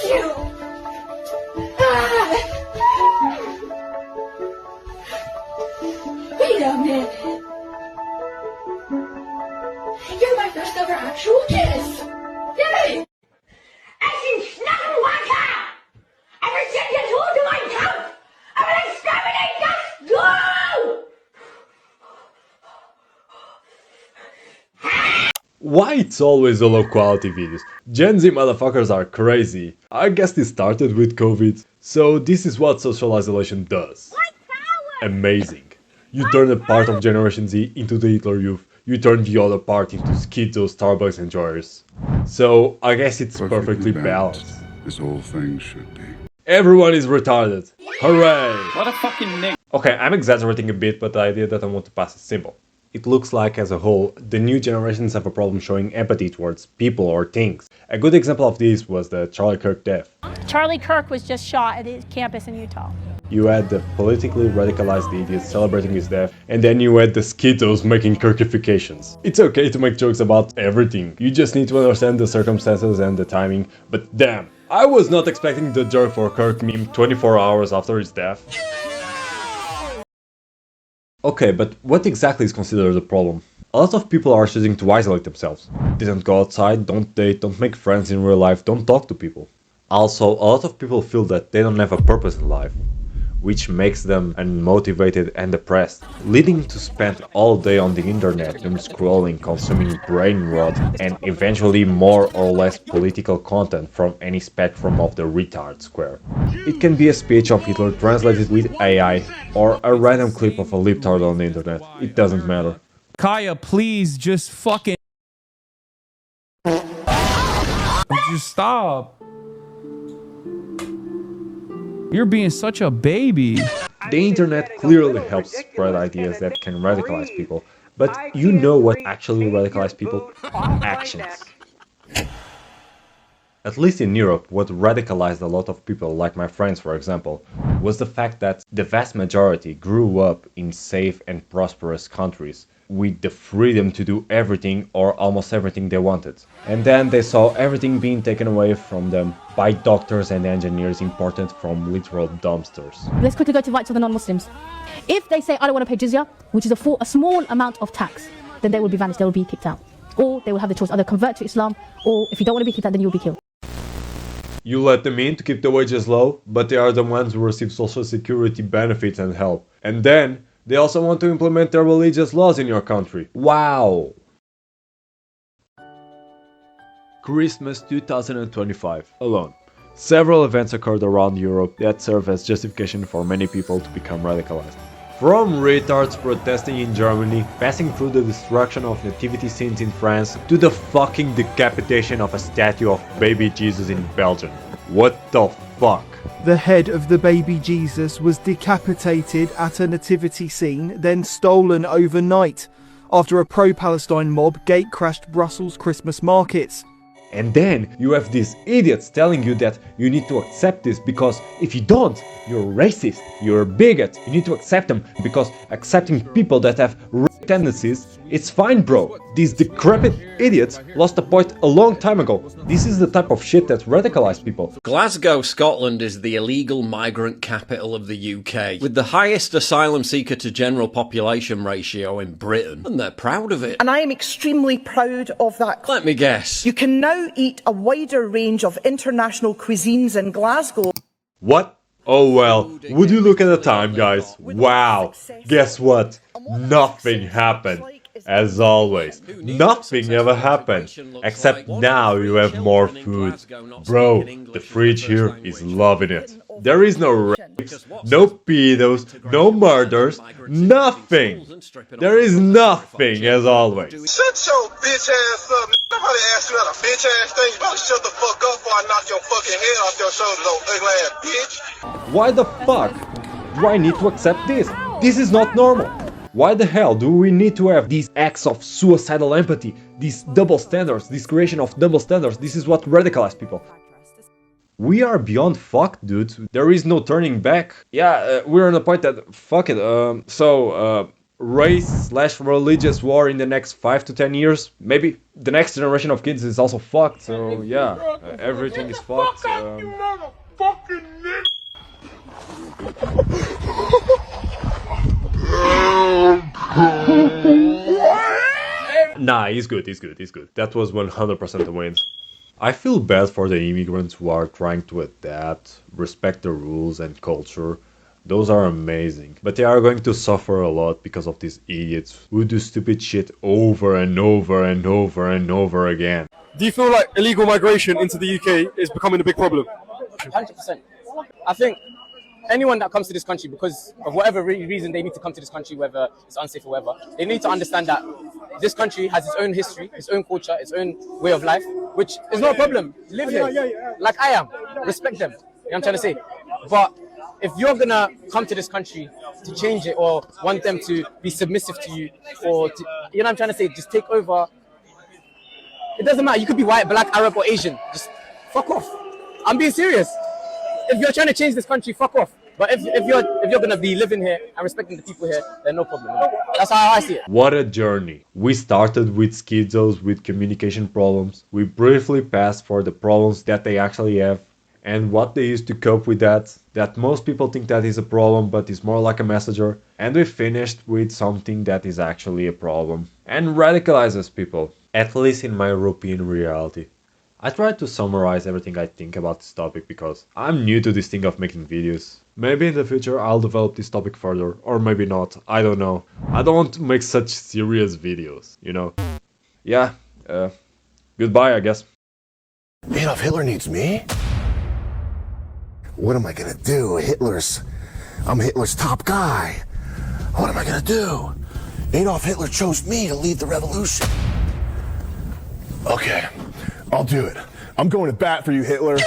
you! Wait a minute. You're my first ever actual kiss! Yay! Es ist Schnackenwacker! Aber sind ihr tot, du mein Kampf! Aber exterminate das Go! Why it's always the low quality videos? Gen Z motherfuckers are crazy. I guess this started with COVID. So this is what social isolation does. Amazing. You turn a part of Generation Z into the Hitler Youth. You turn the other part into schizo Starbucks enjoyers. So I guess it's perfectly balanced. As all things should be. Everyone is retarded. Hooray! What a fucking nick. Okay, I'm exaggerating a bit, but the idea that I want to pass is simple. It looks like, as a whole, the new generations have a problem showing empathy towards people or things. A good example of this was the Charlie Kirk death. Charlie Kirk was just shot at his campus in Utah. You had the politically radicalized idiots celebrating his death, and then you had the Skittles making Kirkifications. It's okay to make jokes about everything, you just need to understand the circumstances and the timing, but damn, I was not expecting the jerk for Kirk meme 24 hours after his death. Okay, but what exactly is considered a problem? A lot of people are choosing to isolate themselves. They don't go outside, don't date, don't make friends in real life, don't talk to people. Also, a lot of people feel that they don't have a purpose in life, which makes them unmotivated and depressed, leading to spend all day on the internet doom scrolling, consuming brain rot, and eventually more or less political content from any spectrum of the retard square. It can be a speech of Hitler translated with AI, or a random clip of a libtard on the internet, it doesn't matter. Kaya, please just fucking... Just stop. You're being such a baby. The internet clearly helps spread ideas that can radicalize people, but you know what actually radicalizes people? Actions. At least in Europe, what radicalized a lot of people, like my friends for example, was the fact that the vast majority grew up in safe and prosperous countries, with the freedom to do everything or almost everything they wanted. And then they saw everything being taken away from them by doctors and engineers imported from literal dumpsters. Let's quickly go to rights of the non-Muslims. If they say, I don't want to pay jizya, which is a small amount of tax, then they will be vanished, they will be kicked out. Or they will have the choice, either convert to Islam, or if you don't want to be kicked out, then you'll be killed. You let them in to keep the wages low, but they are the ones who receive social security benefits and help. And then, they also want to implement their religious laws in your country. Wow! Christmas 2025 alone. Several events occurred around Europe that serve as justification for many people to become radicalized. From retards protesting in Germany, passing through the destruction of nativity scenes in France, to the fucking decapitation of a statue of baby Jesus in Belgium. What the fuck? The head of the baby Jesus was decapitated at a nativity scene, then stolen overnight, after a pro-Palestine mob gatecrashed Brussels Christmas markets. And then you have these idiots telling you that you need to accept this because if you don't, you're racist, you're a bigot, you need to accept them because accepting people that have tendencies, it's fine bro. These decrepit idiots lost the point a long time ago. This is the type of shit that radicalized people. Glasgow, Scotland is the illegal migrant capital of the UK, with the highest asylum seeker to general population ratio in Britain, and they're proud of it. And I am extremely proud of that. Let me guess. You can now eat a wider range of international cuisines in Glasgow. What? Oh well, would you look at the time guys? Wow, guess what? Nothing happened. As always, nothing ever happened. Except now you have more food. Bro, the fridge here is loving it. There is no rapes, no pedos, no murders, nothing. There is nothing as always. Shut your bitch ass up. Nobody asked you that a bitch ass thing. You better shut the fuck up before I knock your fucking head off your shoulders, old ugly ass bitch. Why the fuck do I need to accept this? This is not normal. Why the hell do we need to have these acts of suicidal empathy, these double standards, this creation of double standards? This is what radicalized people. We are beyond fucked, dude. There is no turning back. Yeah, we're on a point that, fuck it, race/religious war in the next 5 to 10 years, maybe the next generation of kids is also fucked. So yeah, everything is fucked. Nah, he's good. That was 100% a win. I feel bad for the immigrants who are trying to adapt, respect the rules and culture. Those are amazing. But they are going to suffer a lot because of these idiots who do stupid shit over and over and over and over again. Do you feel like illegal migration into the UK is becoming a big problem? 100%. I think anyone that comes to this country, because of whatever reason they need to come to this country, whether it's unsafe or whatever, they need to understand that this country has its own history, its own culture, its own way of life, which is no problem. Live here, like I am. Respect them. You know what I'm trying to say? But if you're gonna come to this country to change it or want them to be submissive to you, or to, you know what I'm trying to say, just take over. It doesn't matter. You could be white, black, Arab, or Asian. Just fuck off. I'm being serious. If you're trying to change this country, fuck off. But if you're gonna be living here and respecting the people here, then no problem. That's how I see it. What a journey. We started with schizo's, with communication problems. We briefly passed for the problems that they actually have and what they use to cope with that most people think that is a problem but is more like a messenger. And we finished with something that is actually a problem and radicalizes people, at least in my European reality. I tried to summarize everything I think about this topic because I'm new to this thing of making videos. Maybe in the future I'll develop this topic further, or maybe not, I don't know. I don't want to make such serious videos, you know. Yeah, goodbye I guess. Adolf Hitler needs me? What am I gonna do? I'm Hitler's top guy. What am I gonna do? Adolf Hitler chose me to lead the revolution. Okay, I'll do it. I'm going to bat for you, Hitler.